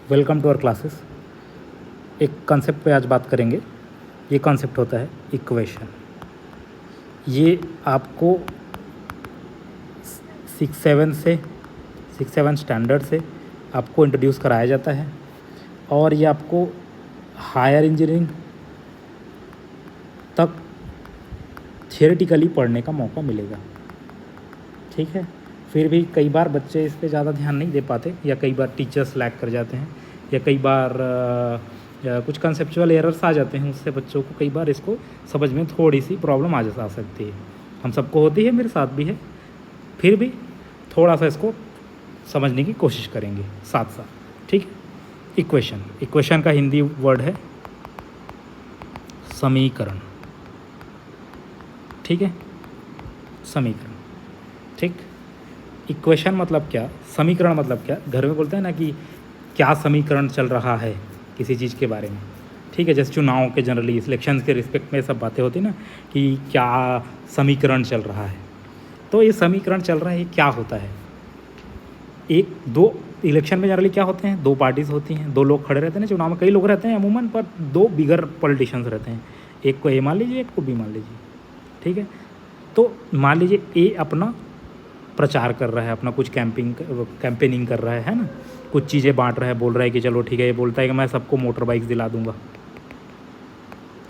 Welcome to our classes. एक concept पे आज बात करेंगे। ये कॉन्सेप्ट होता है इक्वेशन। ये आपको 6-7 स्टैंडर्ड से आपको इंट्रोड्यूस कराया जाता है और ये आपको हायर इंजीनियरिंग तक थियोरेटिकली पढ़ने का मौका मिलेगा। ठीक है, फिर भी कई बार बच्चे इस पे ज़्यादा ध्यान नहीं दे पाते, या कई बार टीचर्स लैग कर जाते हैं, या कई बार कुछ कंसेप्चुअल एरर्स आ जाते हैं। उससे बच्चों को कई बार इसको समझ में थोड़ी सी प्रॉब्लम आ सकती है। हम सबको होती है, मेरे साथ भी है। फिर भी थोड़ा सा इसको समझने की कोशिश करेंगे साथ साथ। ठीक है, इक्वेशन का हिंदी वर्ड है समीकरण। ठीक है, समीकरण। ठीक, इक्वेशन मतलब क्या, समीकरण मतलब क्या। घर में बोलते हैं ना कि क्या समीकरण चल रहा है किसी चीज़ के बारे में। ठीक है, जैसे चुनाव के जनरली इलेक्शन के रिस्पेक्ट में सब बातें होती ना कि क्या समीकरण चल रहा है। तो ये समीकरण चल रहा है, ये क्या होता है। एक दो इलेक्शन में जनरली क्या होते हैं, दो पार्टीज़ होती हैं, दो लोग खड़े रहते हैं। चुनाव में कई लोग रहते हैं अमूमन, पर दो बिगर पॉलिटिशियंस रहते हैं। एक को ए मान लीजिए, एक को बी मान लीजिए। ठीक है, तो मान लीजिए ए अपना प्रचार कर रहा है, अपना कुछ कैंपेनिंग कर रहा है ना, कुछ चीज़ें बांट रहा है, बोल रहा है कि चलो ठीक है। ये बोलता है कि मैं सबको मोटर बाइक्स दिला दूंगा।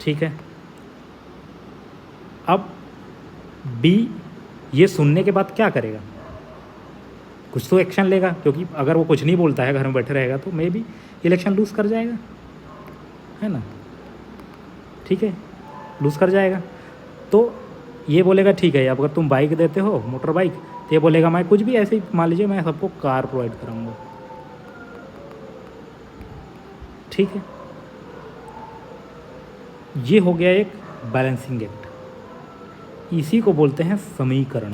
ठीक है, अब बी ये सुनने के बाद क्या करेगा, कुछ तो एक्शन लेगा, क्योंकि अगर वो कुछ नहीं बोलता है, घर में बैठे रहेगा, तो मे बी इलेक्शन लूज़ कर जाएगा, है ना। ठीक है, लूज़ कर जाएगा। तो ये बोलेगा ठीक है, अब अगर तुम बाइक देते हो, मोटर बाइक, तो ये बोलेगा मैं कुछ भी ऐसे ही, मान लीजिए मैं सबको कार प्रोवाइड कराऊंगा। ठीक है, ये हो गया एक बैलेंसिंग एक्ट। इसी को बोलते हैं समीकरण।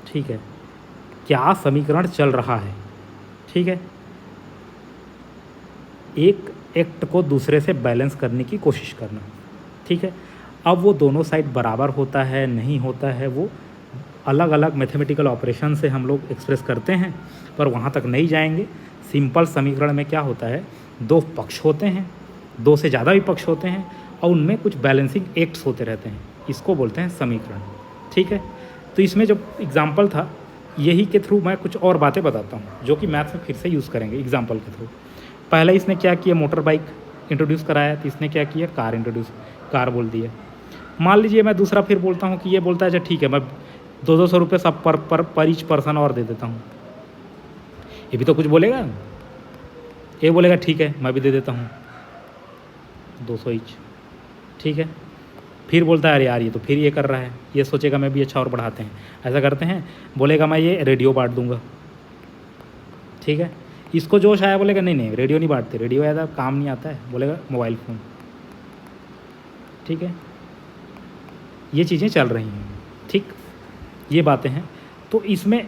ठीक है, क्या समीकरण चल रहा है। ठीक है, एक एक्ट को दूसरे से बैलेंस करने की कोशिश करना। ठीक है, अब वो दोनों साइड बराबर होता है नहीं होता है, वो अलग अलग मैथमेटिकल ऑपरेशन से हम लोग एक्सप्रेस करते हैं, पर वहाँ तक नहीं जाएंगे। सिंपल समीकरण में क्या होता है, दो पक्ष होते हैं, दो से ज़्यादा भी पक्ष होते हैं, और उनमें कुछ बैलेंसिंग एक्ट्स होते रहते हैं। इसको बोलते हैं समीकरण। ठीक है, तो इसमें जो एग्जाम्पल था, यही के थ्रू मैं कुछ और बातें बताता हूँ, जो कि मैथ्स में फिर से यूज़ करेंगे एग्जाम्पल के थ्रू। पहले इसने क्या किया, मोटर बाइक इंट्रोड्यूस कराया, तो इसने क्या किया, कार बोल दिया। मान लीजिए मैं दूसरा फिर बोलता हूँ कि ये बोलता है अच्छा ठीक है, मैं 200 रुपये सब पर ईच पर्सन और दे देता हूँ। ये भी तो कुछ बोलेगा, ये बोलेगा ठीक है मैं भी दे देता हूँ 200 ईच। ठीक है, फिर बोलता है अरे यार ये तो फिर ये कर रहा है, ये सोचेगा मैं भी अच्छा और बढ़ाते हैं, ऐसा करते हैं, बोलेगा मैं ये रेडियो बांट दूंगा। ठीक है, इसको जोश आया, बोलेगा नहीं रेडियो नहीं बांटते, रेडियो ऐसा काम नहीं आता है, बोलेगा मोबाइल फ़ोन। ठीक है, ये चीज़ें चल रही हैं। ठीक, ये बातें हैं। तो इसमें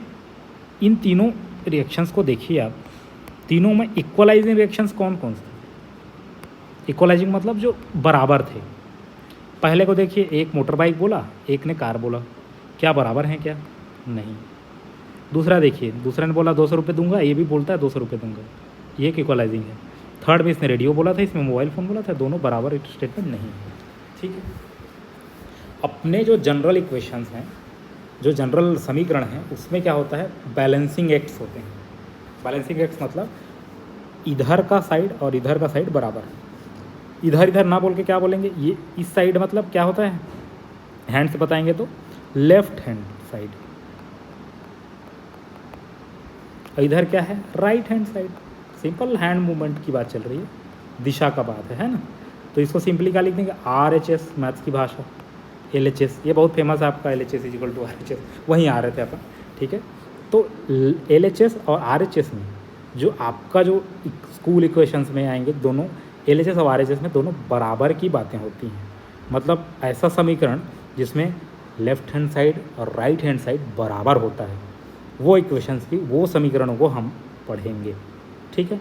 इन तीनों रिएक्शंस को देखिए आप, तीनों में इक्वलाइजिंग रिएक्शंस कौन कौन से। इक्वलाइजिंग मतलब जो बराबर थे। पहले को देखिए, एक मोटर बाइक बोला, एक ने कार बोला, क्या बराबर हैं क्या, नहीं। दूसरा देखिए, दूसरे ने बोला 200 रुपये दूंगा, ये भी बोलता है 200 रुपये दूंगा, ये एक इक्वलाइजिंग है। थर्ड में इसने रेडियो बोला था, इसमें मोबाइल फ़ोन बोला था, दोनों बराबर स्टेटमेंट नहीं है। ठीक है, अपने जो जनरल इक्वेशंस हैं, जो जनरल समीकरण हैं, उसमें क्या होता है, बैलेंसिंग एक्ट्स होते हैं। बैलेंसिंग एक्ट्स मतलब इधर का साइड और इधर का साइड बराबर है। इधर इधर ना बोल के क्या बोलेंगे, ये इस साइड मतलब क्या होता है, हैंड से बताएंगे तो लेफ्ट हैंड साइड, और इधर क्या है, right hand side. Simple hand movement की बात चल रही है, दिशा का बात है ना। तो इसको सिंपली क्या लिख देंगे, RHS मैथ्स की भाषा, LHS, ये बहुत फेमस है आपका, LHS इक्वल टू RHS, वहीं आ रहे थे अपन। ठीक है, तो LHS और RHS में जो आपका जो स्कूल इक्वेशंस में आएंगे, दोनों LHS और RHS में दोनों बराबर की बातें होती हैं। मतलब ऐसा समीकरण जिसमें लेफ्ट हैंड साइड और राइट हैंड साइड बराबर होता है, वो इक्वेशंस की, वो समीकरणों को हम पढ़ेंगे। ठीक है,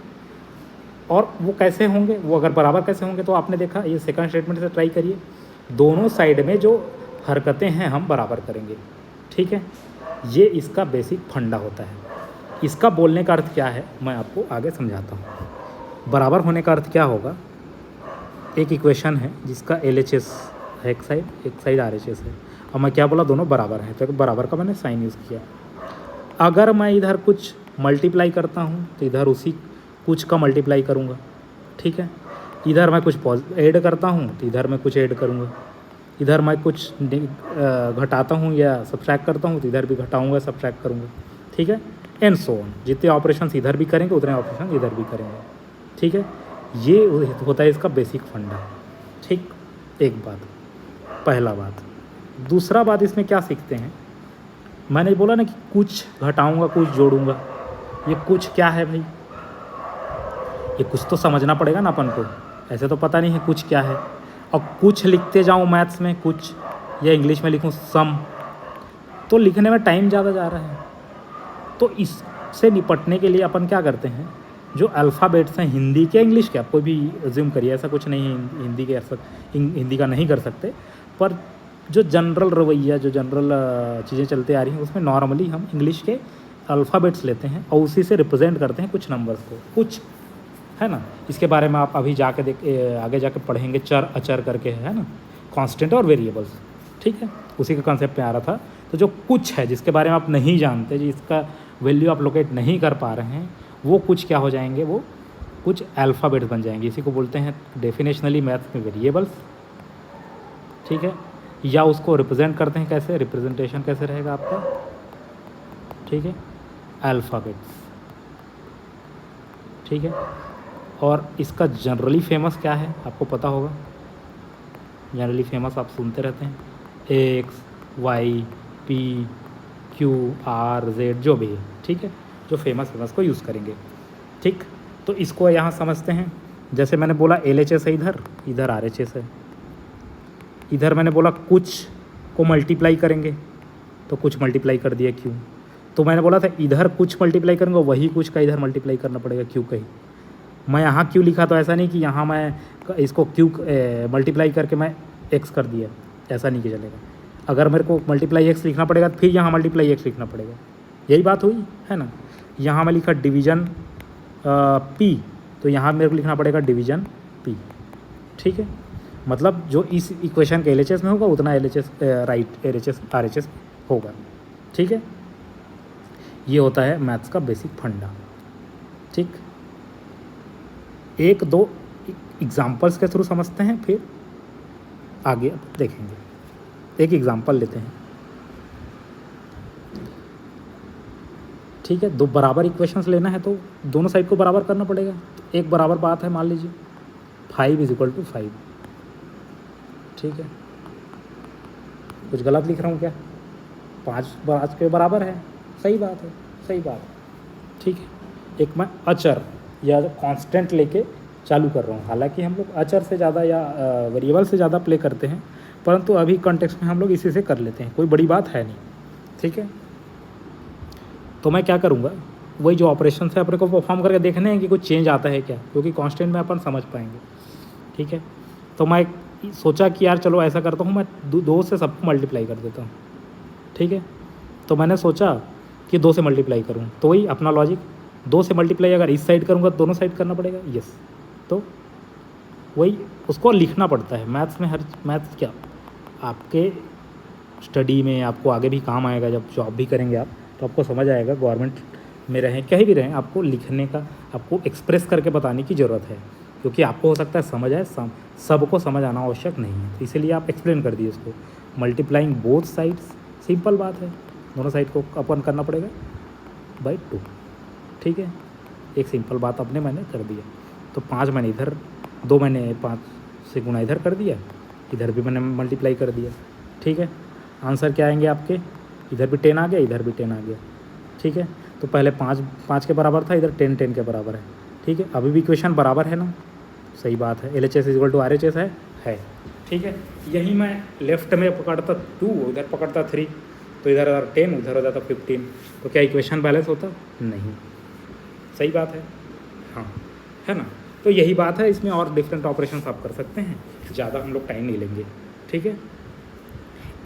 और वो कैसे होंगे, वो अगर बराबर कैसे होंगे, तो आपने देखा, ये सेकंड स्टेटमेंट से ट्राई करिए, दोनों साइड में जो हरकतें हैं हम बराबर करेंगे। ठीक है, ये इसका बेसिक फंडा होता है। इसका बोलने का अर्थ क्या है, मैं आपको आगे समझाता हूँ। बराबर होने का अर्थ क्या होगा, एक इक्वेशन है जिसका LHS है एक साइड RHS है, और मैं क्या बोला, दोनों बराबर हैं, तो बराबर का मैंने साइन यूज़ किया। अगर मैं इधर कुछ मल्टीप्लाई करता हूँ तो इधर उसी कुछ का मल्टीप्लाई करूँगा, ठीक है। इधर मैं कुछ ऐड करता हूँ तो इधर मैं कुछ ऐड करूँगा, इधर मैं कुछ घटाता हूँ या सब्ट्रैक्ट करता हूँ तो इधर भी घटाऊँगा, सब्ट्रैक्ट करूँगा, ठीक है, एंड सो ऑन। जितने ऑपरेशंस इधर भी करेंगे उतने ऑपरेशन इधर भी करेंगे, ठीक है। ये होता है इसका बेसिक फंडा, ठीक। एक बात, पहला बात। दूसरा बात, इसमें क्या सीखते हैं, मैंने बोला ना कि कुछ घटाऊँगा कुछ जोड़ूँगा, ये कुछ क्या है भाई, ये कुछ तो समझना पड़ेगा ना अपन को, ऐसे तो पता नहीं है कुछ क्या है। और कुछ लिखते जाऊँ मैथ्स में कुछ, या इंग्लिश में लिखूँ सम, तो लिखने में टाइम ज़्यादा जा रहा है। तो इससे निपटने के लिए अपन क्या करते हैं, जो अल्फ़ाबेट्स हैं हिंदी के इंग्लिश के, आप कोई भी अज्यूम करिए, ऐसा कुछ नहीं है हिंदी के, ऐसा हिंदी का नहीं कर सकते, पर जो जनरल रवैया, जो जनरल चीज़ें चलते आ रही हैं उसमें नॉर्मली हम इंग्लिश के अल्फ़ाबेट्स लेते हैं और उसी से रिप्रेजेंट करते हैं कुछ नंबर्स को, कुछ, है ना। इसके बारे में आप अभी जाके आगे जाके पढ़ेंगे, चर अचर करके, है ना, कांस्टेंट और वेरिएबल्स, ठीक है, उसी का कॉन्सेप्ट में आ रहा था। तो जो कुछ है जिसके बारे में आप नहीं जानते, जिसका वैल्यू आप लोकेट नहीं कर पा रहे हैं, वो कुछ क्या हो जाएंगे, वो कुछ अल्फ़ाबेट्स बन जाएंगे। इसी को बोलते हैं डेफिनेशनली मैथ्स में वेरिएबल्स, ठीक है। या उसको रिप्रेजेंट करते हैं कैसे, रिप्रेजेंटेशन कैसे रहेगा आपका, ठीक है, अल्फ़ाबेट्स, ठीक है। और इसका जनरली फेमस क्या है आपको पता होगा, जनरली फेमस आप सुनते रहते हैं, x y p q r z, जो भी है, ठीक है, जो फेमस को यूज़ करेंगे, ठीक। तो इसको यहाँ समझते हैं। जैसे मैंने बोला LHS है इधर, इधर RHS है। इधर मैंने बोला कुछ को मल्टीप्लाई करेंगे तो कुछ मल्टीप्लाई कर दिया क्यों, तो मैंने बोला था इधर कुछ मल्टीप्लाई करेंगे वही कुछ का इधर मल्टीप्लाई करना पड़ेगा क्यों कहीं। मैं यहाँ क्यों लिखा तो ऐसा नहीं कि यहाँ मैं इसको क्यों मल्टीप्लाई करके मैं x कर दिया, ऐसा नहीं कि चलेगा। अगर मेरे को मल्टीप्लाई x लिखना पड़ेगा तो फिर यहाँ मल्टीप्लाई x लिखना पड़ेगा, यही बात हुई, है ना। यहाँ मैं लिखा डिवीज़न p, तो यहाँ मेरे को लिखना पड़ेगा डिवीज़न p, ठीक है। मतलब जो इस इक्वेशन के LHS में होगा उतना LHS राइट RHS होगा, ठीक है। ये होता है मैथ्स का बेसिक फंडा, ठीक। एक दो एग्जाम्पल्स के थ्रू समझते हैं, फिर आगे देखेंगे। एक एग्जाम्पल लेते हैं, ठीक है। दो बराबर इक्वेशंस लेना है तो दोनों साइड को बराबर करना पड़ेगा। तो एक बराबर बात है, मान लीजिए 5 = 5, ठीक है। कुछ गलत लिख रहा हूँ क्या, 5 के बराबर है, सही बात है, सही बात है, ठीक है। एक मैं अचर या कांस्टेंट लेके चालू कर रहा हूँ, हालांकि हम लोग अचर से ज़्यादा या वेरिएबल से ज़्यादा प्ले करते हैं, परंतु अभी कॉन्टेक्स्ट में हम लोग इसी से कर लेते हैं, कोई बड़ी बात है नहीं, ठीक है। तो मैं क्या करूँगा, वही जो ऑपरेशन है अपने को परफॉर्म करके देखने हैं कि कुछ चेंज आता है क्या, क्योंकि कांस्टेंट में अपन समझ पाएंगे, ठीक है। तो मैं सोचा कि यार चलो ऐसा करता हूँ, मैं 2 से सबको मल्टीप्लाई कर देता हूँ, ठीक है। तो मैंने सोचा कि 2 से मल्टीप्लाई करूँ, तो वही अपना लॉजिक, 2 से मल्टीप्लाई अगर इस साइड करूँगा तो दोनों साइड करना पड़ेगा, यस। तो वही उसको लिखना पड़ता है मैथ्स में। मैथ्स क्या आपके स्टडी में आपको आगे भी काम आएगा, जब जॉब भी करेंगे आप तो आपको समझ आएगा, गवर्नमेंट में रहें कहीं भी रहें, आपको लिखने का, आपको एक्सप्रेस करके बताने की ज़रूरत है, क्योंकि आपको हो सकता है समझ आए, सबको समझ आना आवश्यक नहीं है, तो इसीलिए आप एक्सप्लेन कर दिए उसको। मल्टीप्लाइंग बोथ साइड्स, सिंपल बात है, दोनों साइड को अपन करना पड़ेगा बाई 2, ठीक है। एक सिंपल बात मैंने कर दिया। तो 5 मैंने इधर, 2 मैंने 5 से गुना इधर कर दिया, इधर भी मैंने मल्टीप्लाई कर दिया, ठीक है। आंसर क्या आएंगे आपके, इधर भी 10 आ गया, इधर भी 10 आ गया, ठीक है। तो पहले 5 के बराबर था, इधर 10 के बराबर है, ठीक है। अभी भी इक्वेशन बराबर है ना, सही बात है। LHS = RHS है, ठीक है। यही मैं लेफ्ट में पकड़ता 2, इधर पकड़ता 3, तो इधर अगर 10 उधर हो जाता 15, तो क्या इक्वेशन बैलेंस होता, नहीं, सही बात है, हाँ, है ना। तो यही बात है, इसमें और डिफरेंट ऑपरेशंस आप कर सकते हैं, ज़्यादा हम लोग टाइम नहीं लेंगे, ठीक है।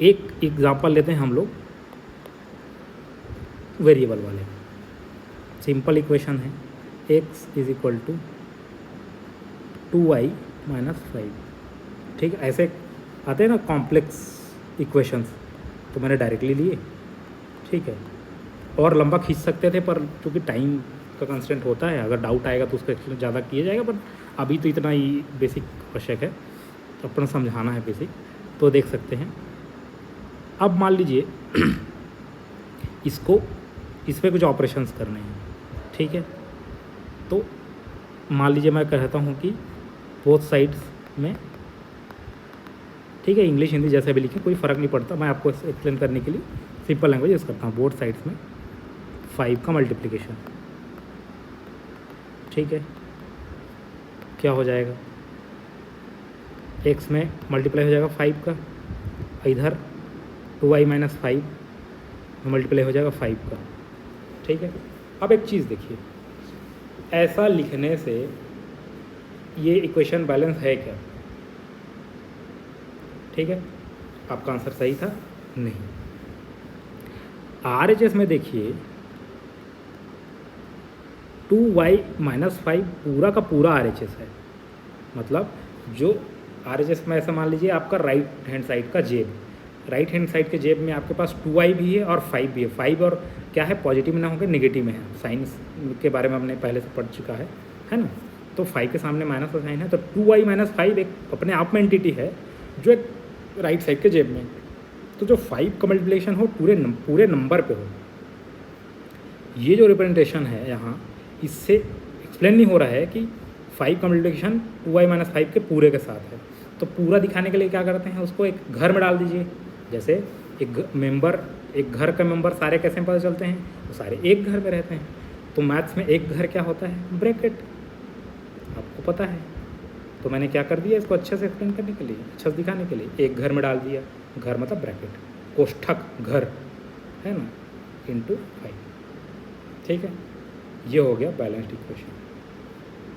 एक एग्जांपल लेते हैं हम लोग वेरिएबल वाले, सिंपल इक्वेशन है, x = 2y माइनस 5, ठीक है। ऐसे आते हैं ना कॉम्प्लेक्स इक्वेशंस, तो मैंने डायरेक्टली लिए, ठीक है। और लंबा खींच सकते थे, पर क्योंकि टाइम का कंस्ट्रेंट होता है, अगर डाउट आएगा तो उसका एक्सप्लेन ज़्यादा किया जाएगा, पर अभी तो इतना ही बेसिक आवश्यक है, तो अपना समझाना है बेसिक, तो देख सकते हैं। अब मान लीजिए इसको, इस पर कुछ ऑपरेशंस करने हैं, ठीक है। तो मान लीजिए मैं कहता हूँ कि बोथ साइड्स में, ठीक है, इंग्लिश हिंदी जैसे भी लिखें कोई फ़र्क नहीं पड़ता, मैं आपको एक्सप्लेन करने के लिए सिंपल लैंग्वेज यूज़ करता हूँ। बोथ साइड्स में 5 का मल्टीप्लिकेशन, ठीक है, क्या हो जाएगा, x में मल्टीप्लाई हो जाएगा 5 का, इधर 2y माइनस 5 मल्टीप्लाई हो जाएगा 5 का, ठीक है। अब एक चीज़ देखिए, ऐसा लिखने से ये इक्वेशन बैलेंस है क्या, ठीक है। आपका आंसर सही था, नहीं। RHS में देखिए 2y माइनस 5 पूरा का पूरा RHS है, मतलब जो RHS में ऐसा मान लीजिए आपका राइट हैंड साइड का जेब, राइट हैंड साइड के जेब में आपके पास 2y भी है और 5 भी है। 5 और क्या है, पॉजिटिव में ना होकर नेगेटिव में है, साइंस के बारे में हमने पहले से पढ़ चुका है ना। तो 5 के सामने माइनस का साइन है, तो 2y माइनस 5 एक अपने आप में एंटिटी है जो एक राइट साइड के जेब में, तो जो 5 का मल्टीप्लिकेशन हो पूरे नंबर पे हो, ये जो रिप्रेजेंटेशन है यहाँ, इससे एक्सप्लेन नहीं हो रहा है कि 5 का मल्टीप्लिकेशन 2y माइनस 5 के पूरे के साथ है। तो पूरा दिखाने के लिए क्या करते हैं, उसको एक घर में डाल दीजिए। जैसे एक घर का मेंबर सारे कैसे पता चलते हैं, वो सारे एक घर में रहते हैं। तो मैथ्स में एक घर क्या होता है, ब्रैकेट, आपको पता है। तो मैंने क्या कर दिया, इसको अच्छे से एक्सप्लेन करने के लिए, अच्छे से दिखाने के लिए एक घर में डाल दिया। घर मतलब ब्रैकेट, कोष्ठक घर है ना, इंटू 5, ठीक है। ये हो गया बैलेंस्ड इक्वेशन,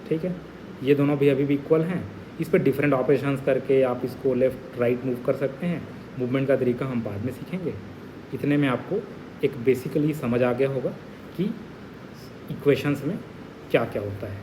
ठीक है। ये दोनों भी अभी भी इक्वल हैं। इस पर डिफरेंट ऑपरेशंस करके आप इसको लेफ़्ट राइट मूव कर सकते हैं। मूवमेंट का तरीका हम बाद में सीखेंगे। इतने में आपको एक बेसिकली समझ आ गया होगा कि इक्वेशंस में क्या क्या होता है।